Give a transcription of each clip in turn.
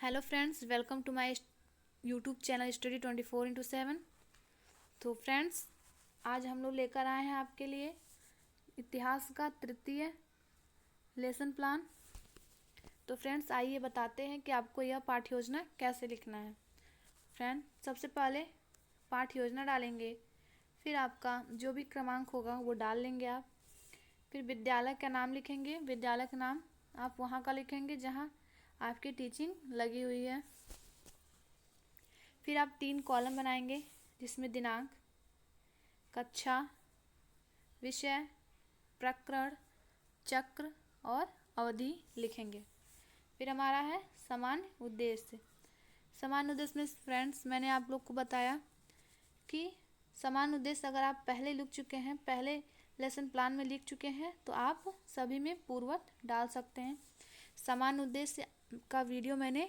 Hello friends, welcome to my YouTube channel study 24/7। तो friends, आज हम लोग लेकर आए हैं आपके लिए इतिहास का तृतीय लेसन प्लान। तो फ्रेंड्स, आइए बताते हैं कि आपको यह पाठ्य योजना कैसे लिखना है। फ्रेंड, सबसे पहले पाठ्य योजना डालेंगे, फिर आपका जो भी क्रमांक होगा वो डाल लेंगे आप। फिर विद्यालय का नाम लिखेंगे। विद्यालय का नाम आप वहाँ का लिखेंगे जहाँ आपकी टीचिंग लगी हुई है। फिर आप 3 कॉलम बनाएंगे जिसमें दिनांक, कक्षा, विषय, प्रकरण, चक्र और अवधि लिखेंगे। फिर हमारा है सामान्य उद्देश्य। सामान्य उद्देश्य में फ्रेंड्स, मैंने आप लोग को बताया कि सामान्य उद्देश्य अगर आप पहले लिख चुके हैं, पहले लेसन प्लान में लिख चुके हैं, तो आप सभी में पूर्ववत डाल सकते हैं। सामान्य उद्देश्य का वीडियो मैंने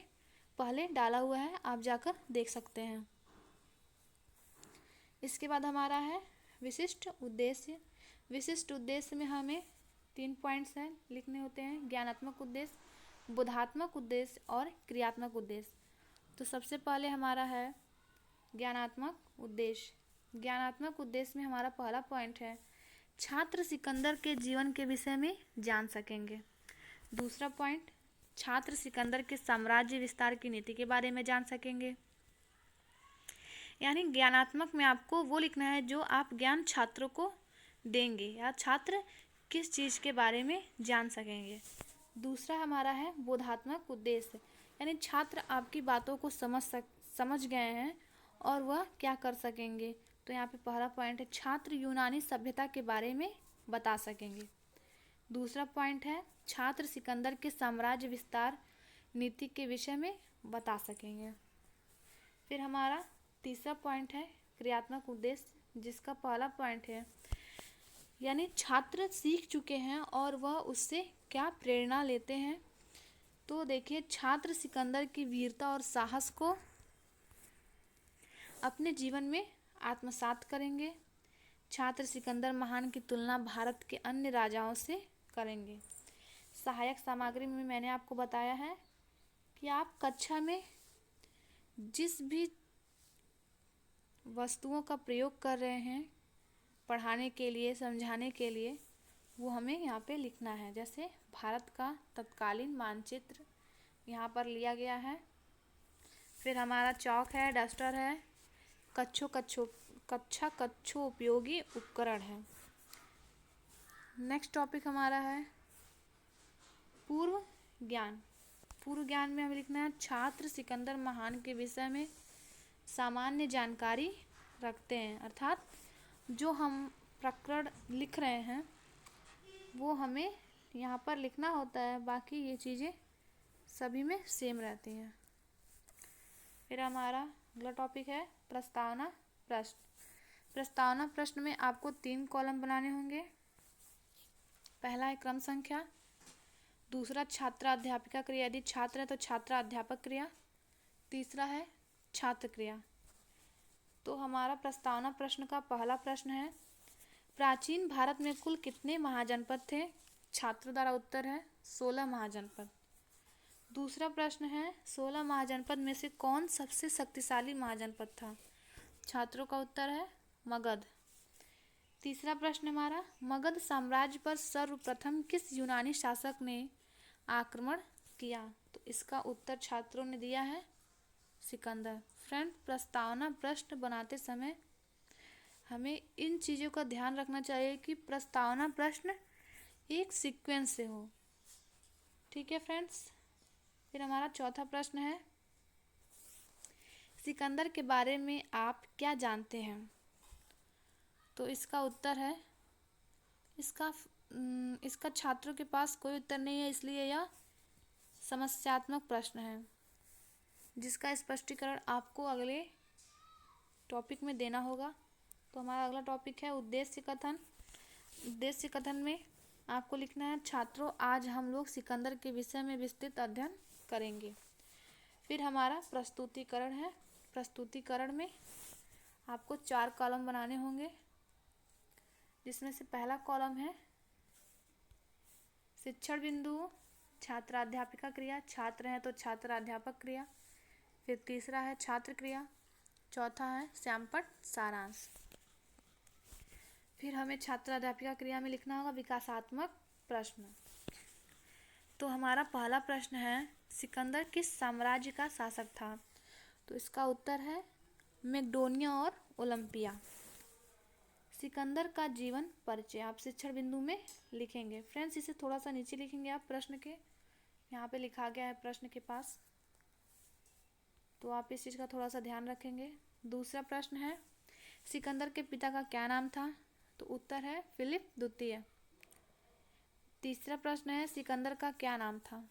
पहले डाला हुआ है, आप जाकर देख सकते हैं। इसके बाद हमारा है विशिष्ट उद्देश्य। विशिष्ट उद्देश्य में हमें 3 पॉइंट्स हैं लिखने होते हैं: ज्ञानात्मक उद्देश्य, बोधात्मक उद्देश्य और क्रियात्मक उद्देश्य। तो सबसे पहले हमारा है ज्ञानात्मक उद्देश्य। ज्ञानात्मक उद्देश्य में हमारा पहला पॉइंट है छात्र सिकंदर के जीवन के विषय में जान सकेंगे। दूसरा पॉइंट, छात्र सिकंदर के साम्राज्य विस्तार की नीति के बारे में जान सकेंगे। यानी ज्ञानात्मक में आपको वो लिखना है जो आप ज्ञान छात्रों को देंगे या छात्र किस चीज़ के बारे में जान सकेंगे। दूसरा हमारा है बोधात्मक उद्देश्य, यानी छात्र आपकी बातों को समझ गए हैं और वह क्या कर सकेंगे। तो यहाँ पे पहला पॉइंट है छात्र यूनानी सभ्यता के बारे में बता सकेंगे। दूसरा पॉइंट है छात्र सिकंदर के साम्राज्य विस्तार नीति के विषय में बता सकेंगे। फिर हमारा तीसरा पॉइंट है क्रियात्मक उद्देश्य, जिसका पहला पॉइंट है यानी छात्र सीख चुके हैं और वह उससे क्या प्रेरणा लेते हैं। तो देखिए, छात्र सिकंदर की वीरता और साहस को अपने जीवन में आत्मसात करेंगे। छात्र सिकंदर महान की तुलना भारत के अन्य राजाओं से करेंगे। सहायक सामग्री में मैंने आपको बताया है कि आप कक्षा में जिस भी वस्तुओं का प्रयोग कर रहे हैं पढ़ाने के लिए, समझाने के लिए, वो हमें यहाँ पे लिखना है। जैसे भारत का तत्कालीन मानचित्र यहाँ पर लिया गया है। फिर हमारा चौक है, डस्टर है, कक्षा उपयोगी उपकरण है। नेक्स्ट टॉपिक हमारा है पूर्व ज्ञान। पूर्व ज्ञान में हमें लिखना है छात्र सिकंदर महान के विषय में सामान्य जानकारी रखते हैं, अर्थात जो हम प्रकरण लिख रहे हैं वो हमें यहाँ पर लिखना होता है, बाकी ये चीज़ें सभी में सेम रहती हैं। फिर हमारा अगला टॉपिक है प्रस्तावना प्रश्न। प्रस्तावना प्रश्न में आपको 3 कॉलम बनाने होंगे। पहला है क्रम संख्या, दूसरा छात्र अध्यापिका क्रिया, यदि छात्र है तो छात्र अध्यापक क्रिया, तीसरा है छात्र क्रिया। तो हमारा प्रस्तावना प्रश्न का पहला प्रश्न है प्राचीन भारत में कुल कितने महाजनपद थे? छात्र द्वारा उत्तर है 16 महाजनपद। दूसरा प्रश्न है 16 महाजनपद में से कौन सबसे शक्तिशाली महाजनपद था? छात्रों का उत्तर है मगध। तीसरा प्रश्न हमारा मगध साम्राज्य पर सर्वप्रथम किस यूनानी शासक ने आक्रमण किया? तो इसका उत्तर छात्रों ने दिया है सिकंदर। फ्रेंड, प्रस्तावना प्रश्न बनाते समय हमें इन चीज़ों का ध्यान रखना चाहिए कि प्रस्तावना प्रश्न एक सीक्वेंस से हो। ठीक है फ्रेंड्स। फिर हमारा चौथा प्रश्न है सिकंदर के बारे में आप क्या जानते हैं? तो इसका उत्तर है इसका छात्रों के पास कोई उत्तर नहीं है, इसलिए यह समस्यात्मक प्रश्न है जिसका स्पष्टीकरण आपको अगले टॉपिक में देना होगा। तो हमारा अगला टॉपिक है उद्देश्य कथन। उद्देश्य कथन में आपको लिखना है छात्रों, आज हम लोग सिकंदर के विषय में विस्तृत अध्ययन करेंगे। फिर हमारा प्रस्तुतिकरण है। प्रस्तुतिकरण में आपको 4 कॉलम बनाने होंगे, जिसमें से पहला कॉलम है शिक्षण बिंदु, छात्राध्यापिका क्रिया, छात्र हैं तो छात्राध्यापक क्रिया। फिर तीसरा है छात्र क्रिया। चौथा है श्यामपट्ट सारांश। फिर हमें छात्राध्यापिका क्रिया में लिखना होगा विकासात्मक प्रश्न। तो हमारा पहला प्रश्न है, सिकंदर किस साम्राज्य का शासक था? तो इसका उत्तर है मैक्डोनिया और ओलंपिया। सिकंदर का जीवन परिचय आप शिक्षण बिंदु में लिखेंगे। फ्रेंड्स, इसे थोड़ा सा नीचे लिखेंगे आप प्रश्न के, यहाँ पे लिखा गया है प्रश्न के पास, तो आप इस चीज़ का थोड़ा सा ध्यान रखेंगे। दूसरा प्रश्न है, सिकंदर के पिता का क्या नाम था? तो उत्तर है फिलिप द्वितीय। तीसरा प्रश्न है, सिकंदर का क्या नाम था?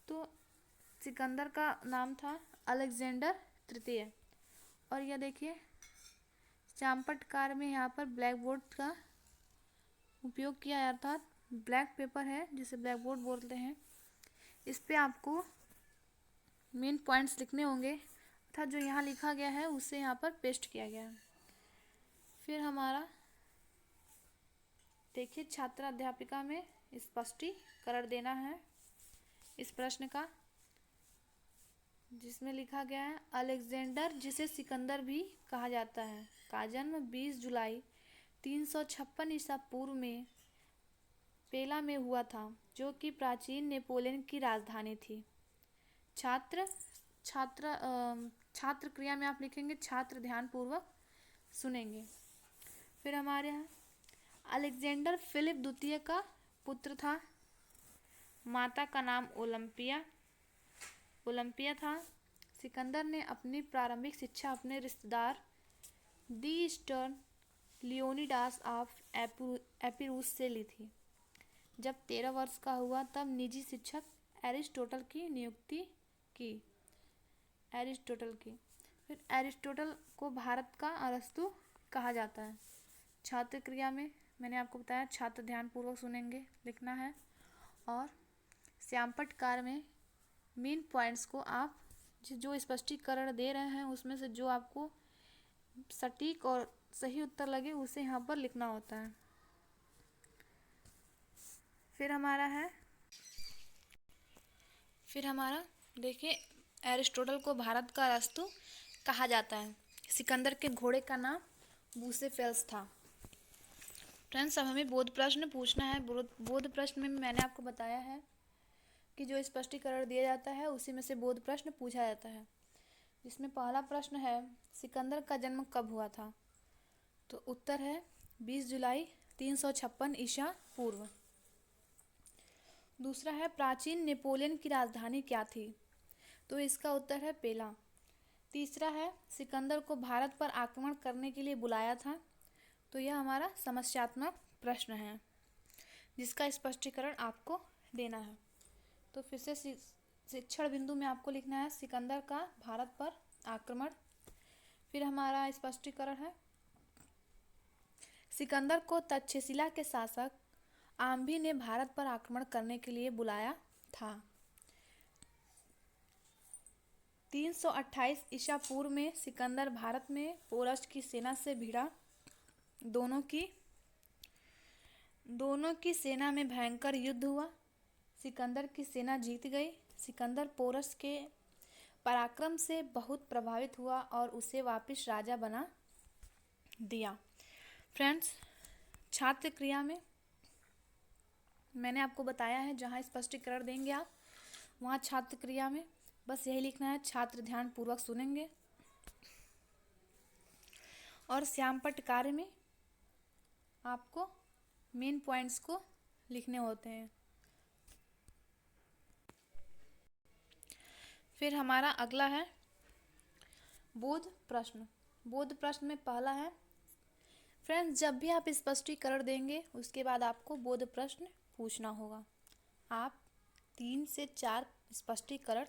तो सिकंदर का नाम था अलेक्जेंडर तृतीय। और यह देखिए श्यामपट्ट कार्य में यहाँ पर ब्लैक बोर्ड का उपयोग किया है, अर्थात ब्लैक पेपर है जिसे ब्लैक बोर्ड बोलते हैं। इस पे आपको मेन पॉइंट्स लिखने होंगे, अर्थात जो यहाँ लिखा गया है उसे यहाँ पर पेस्ट किया गया है। फिर हमारा देखिए छात्राध्यापिका में स्पष्टीकरण देना है इस प्रश्न का, जिसमें लिखा गया है अलेक्जेंडर जिसे सिकंदर भी कहा जाता है का जन्म 20 जुलाई 356 ईसा पूर्व में पेला में हुआ था, जो कि प्राचीन नेपोलियन की राजधानी थी। छात्र छात्र छात्र क्रिया में आप लिखेंगे छात्र ध्यानपूर्वक सुनेंगे। फिर हमारे यहाँ अलेक्जेंडर फिलिप द्वितीय का पुत्र था। माता का नाम ओलंपिया था। सिकंदर ने अपनी प्रारंभिक शिक्षा अपने रिश्तेदार दी ईस्टर्न लियोनिडास ऑफ एपिरूस से ली थी। जब 13 वर्ष का हुआ तब निजी शिक्षक एरिस्टोटल की नियुक्ति की। फिर एरिस्टोटल को भारत का अरस्तु कहा जाता है। छात्र क्रिया में मैंने आपको बताया छात्र ध्यानपूर्वक सुनेंगे, लिखना है। और श्यामपट्ट कार्य में मेन पॉइंट्स को आप जो स्पष्टीकरण दे रहे हैं उसमें से जो आपको सटीक और सही उत्तर लगे उसे यहाँ पर लिखना होता है। फिर हमारा देखिए एरिस्टोटल को भारत का अरस्तु कहा जाता है। सिकंदर के घोड़े का नाम बुसेफेल्स था। फ्रेंड्स, अब हमें बोध प्रश्न पूछना है। बोध प्रश्न में मैंने आपको बताया है कि जो स्पष्टीकरण दिया जाता है उसी में से बोध प्रश्न पूछा जाता है, जिसमें पहला प्रश्न है सिकंदर का जन्म कब हुआ था? तो उत्तर है 20 जुलाई 356 ईसा पूर्व। दूसरा है प्राचीन नेपोलियन की राजधानी क्या थी? तो इसका उत्तर है पेला। तीसरा है सिकंदर को भारत पर आक्रमण करने के लिए बुलाया था। तो यह हमारा समस्यात्मक प्रश्न है जिसका स्पष्टीकरण आपको देना है। तो फिर से शिक्षण बिंदु में आपको लिखना है सिकंदर का भारत पर आक्रमण। फिर हमारा स्पष्टीकरण है सिकंदर को तक्षशिला के शासक आम्भी ने भारत पर आक्रमण करने के लिए बुलाया था। 328 ईसा पूर्व में सिकंदर भारत में पोरस की सेना से भिड़ा। दोनों की सेना में भयंकर युद्ध हुआ। सिकंदर की सेना जीत गई। सिकंदर पोरस के पराक्रम से बहुत प्रभावित हुआ और उसे वापस राजा बना दिया। फ्रेंड्स, छात्र क्रिया में मैंने आपको बताया है जहाँ स्पष्टीकरण देंगे आप वहाँ छात्र क्रिया में बस यही लिखना है, छात्र ध्यान पूर्वक सुनेंगे। और श्यामपट्ट कार्य में आपको मेन पॉइंट्स को लिखने होते हैं। फिर हमारा अगला है बोध प्रश्न। बोध प्रश्न में पहला है, फ्रेंड्स जब भी आप स्पष्टीकरण देंगे उसके बाद आपको बोध प्रश्न पूछना होगा। आप 3 से 4 स्पष्टीकरण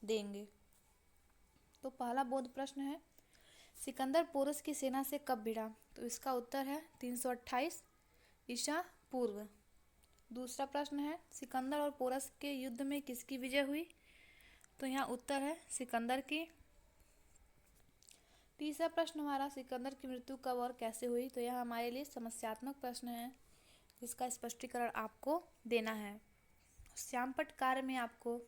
देंगे। तो पहला बोध प्रश्न है सिकंदर पोरस की सेना से कब भिड़ा? तो इसका उत्तर है 328 ईसा पूर्व। दूसरा प्रश्न है सिकंदर और पोरस के युद्ध में किसकी विजय हुई? तो यहाँ उत्तर है सिकंदर की। तीसरा प्रश्न हमारा सिकंदर की मृत्यु कब और कैसे हुई? तो यह हमारे लिए समस्यात्मक प्रश्न है जिसका स्पष्टीकरण आपको देना है। श्यामपट्ट कार्य में आपको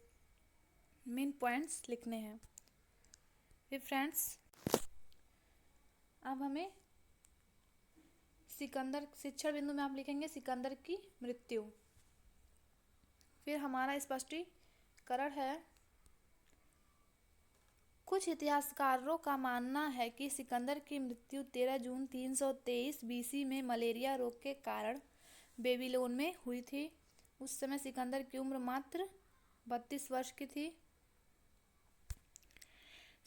मेन पॉइंट्स लिखने हैं। फिर फ्रेंड्स अब हमें सिकंदर शिक्षण बिंदु में आप लिखेंगे सिकंदर की मृत्यु। फिर हमारा स्पष्टीकरण है, कुछ इतिहासकारों का मानना है कि सिकंदर की मृत्यु 13 जून 323 बीसी में मलेरिया रोग के कारण बेबीलोन में हुई थी। उस समय सिकंदर की उम्र मात्र 32 वर्ष की थी।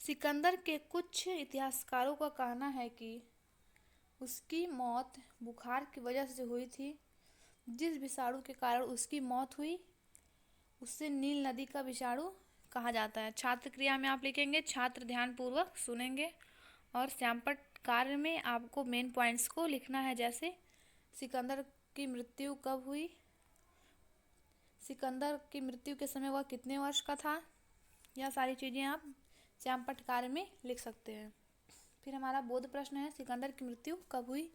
सिकंदर के कुछ इतिहासकारों का कहना है कि उसकी मौत बुखार की वजह से हुई थी। जिस विषाणु के कारण उसकी मौत हुई उससे नील नदी का विषाणु कहा जाता है। छात्र क्रिया में आप लिखेंगे, छात्र ध्यानपूर्वक सुनेंगे और श्यामपट्ट कार्य में आपको मेन पॉइंट्स को लिखना है, जैसे सिकंदर की मृत्यु कब हुई, सिकंदर की मृत्यु के समय वह कितने वर्ष का था, यह सारी चीज़ें आप श्यामपट्ट कार्य में लिख सकते हैं। फिर हमारा बोध प्रश्न है, सिकंदर की मृत्यु कब हुई,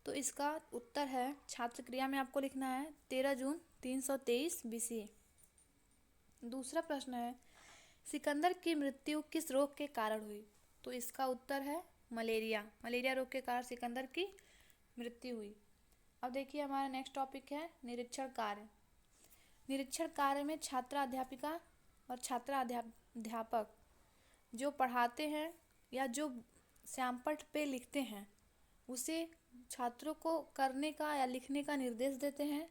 तो इसका उत्तर है, छात्र क्रिया में आपको लिखना है 13 जून 323 बीसी। दूसरा प्रश्न है, सिकंदर की मृत्यु किस रोग के कारण हुई, तो इसका उत्तर है मलेरिया। मलेरिया रोग के कारण सिकंदर की मृत्यु हुई। अब देखिए हमारा नेक्स्ट टॉपिक है निरीक्षण कार्य। निरीक्षण कार्य में छात्रा अध्यापिका और छात्रा अध्यापक जो पढ़ाते हैं या जो श्यामपट्ट पे लिखते हैं उसे छात्रों को करने का या लिखने का निर्देश देते हैं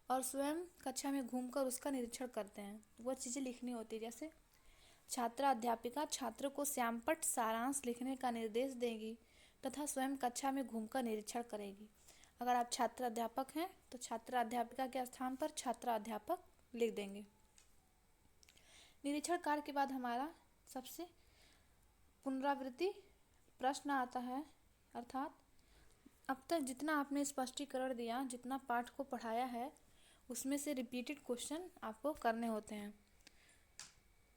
और स्वयं कक्षा में घूमकर उसका निरीक्षण करते हैं। वो चीज़ें लिखनी होती है, जैसे छात्रा अध्यापिका छात्रों को श्यामपट्ट सारांश लिखने का निर्देश देगी तथा स्वयं कक्षा में घूमकर निरीक्षण करेगी। अगर आप छात्र अध्यापक हैं तो छात्रा अध्यापिका के स्थान पर छात्रा अध्यापक लिख देंगे। निरीक्षण कार्य के बाद हमारा सबसे पुनरावृत्ति प्रश्न आता है, अर्थात अब तक जितना आपने स्पष्टीकरण दिया, जितना पाठ को पढ़ाया है, उसमें से रिपीटेड क्वेश्चन आपको करने होते हैं।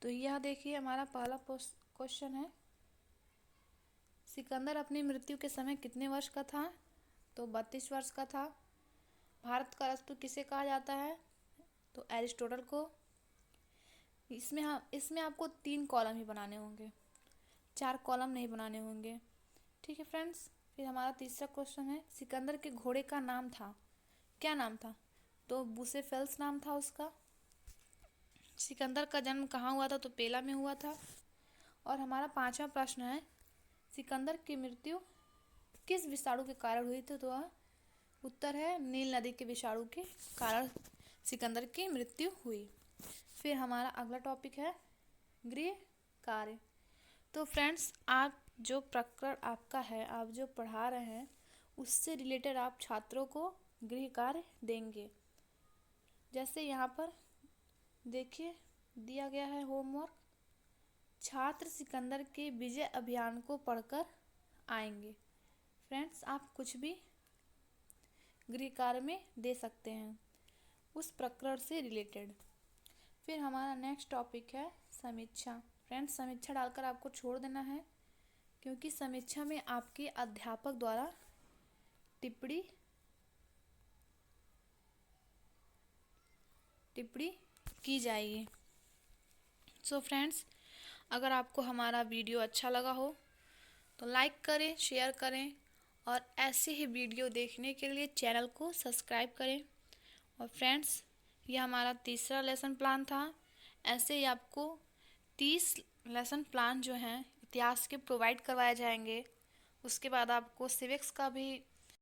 तो यह देखिए हमारा पहला क्वेश्चन है, सिकंदर अपनी मृत्यु के समय कितने वर्ष का था, तो 32 वर्ष का था। भारत का अरस्तु किसे कहा जाता है, तो एरिस्टोटल को। इसमें आपको 3 कॉलम ही बनाने होंगे, 4 कॉलम नहीं बनाने होंगे, ठीक है फ्रेंड्स। फिर हमारा तीसरा क्वेश्चन है, सिकंदर के घोड़े का नाम था, क्या नाम था, तो बुसेफेल्स नाम था उसका। सिकंदर का जन्म कहाँ हुआ था, तो पेला में हुआ था। और हमारा 5वां प्रश्न है, सिकंदर की मृत्यु किस विषाणु के कारण हुई थी, तो वह उत्तर है नील नदी के विषाणु के कारण सिकंदर की मृत्यु हुई। फिर हमारा अगला टॉपिक है गृह कार्य। तो फ्रेंड्स आप जो प्रकरण आपका है, आप जो पढ़ा रहे हैं उससे रिलेटेड आप छात्रों को गृह कार्य देंगे। जैसे यहाँ पर देखिए दिया गया है होमवर्क, छात्र सिकंदर के विजय अभियान को पढ़कर आएंगे। फ्रेंड्स आप कुछ भी गृह कार्य में दे सकते हैं उस प्रकरण से रिलेटेड। फिर हमारा नेक्स्ट टॉपिक है समीक्षा। फ्रेंड्स समीक्षा डालकर आपको छोड़ देना है, क्योंकि समीक्षा में आपके अध्यापक द्वारा टिप्पणी की जाएगी। सो फ्रेंड्स अगर आपको हमारा वीडियो अच्छा लगा हो तो लाइक करें, शेयर करें और ऐसे ही वीडियो देखने के लिए चैनल को सब्सक्राइब करें। और फ्रेंड्स ये हमारा तीसरा लेसन प्लान था। ऐसे ही आपको 30 लेसन प्लान जो हैं इतिहास के प्रोवाइड करवाए जाएंगे। उसके बाद आपको सिविक्स का भी